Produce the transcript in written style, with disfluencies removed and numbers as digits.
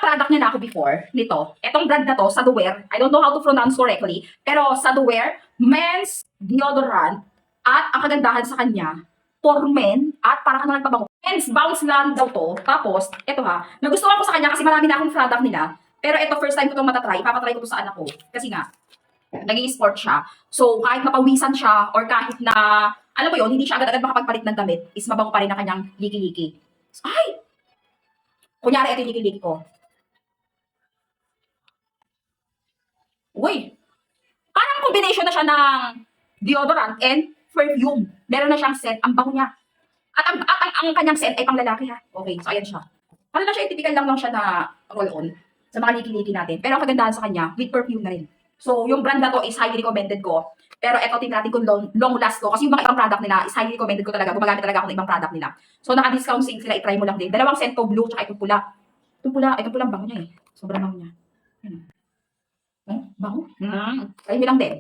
nagpa-product niya na ako before nito. Etong brand na to, Saduwear. I don't know how to pronounce correctly. Pero Saduwear, men's deodorant. At ang kagandahan sa kanya, for men, at para ka na nagpabango. Men's bounce lang daw to. Tapos, eto ha, nagustuhan ko sa kanya kasi marami na akong product nila. Pero ito, first time ko itong matatry. Ipapatry ko to sa anak ko. Kasi nga, naging sport siya. So, kahit mapawisan siya, or kahit na, alam mo yun, hindi siya agad-agad makapagpalit ng damit, is mabango pa rin ang kanyang liki-liki. Ay! Kunyari, ito yung liki-liki ko. Uy! Parang combination na siya ng deodorant and perfume. Meron na siyang scent. Ang bango niya. At ang kanyang scent ay pang lalaki ha. Okay, so ayan siya. Ano na siya, typical lang siya na roll-on sa mga liki-liki natin. Pero ang kagandahan sa kanya, with perfume na rin. So, yung brand na to is highly recommended ko. Pero eto, tingnan natin kung long last to. Kasi yung mga ibang product nila is highly recommended ko talaga. Gumagamit talaga ako ng ibang product nila. So, naka-discount sale sila. I-try mo lang din. Dalawang scent to, blue, tsaka itong pula. Itong pulang bango niya eh. Sobrang bango niya. Bango? Try mo lang din.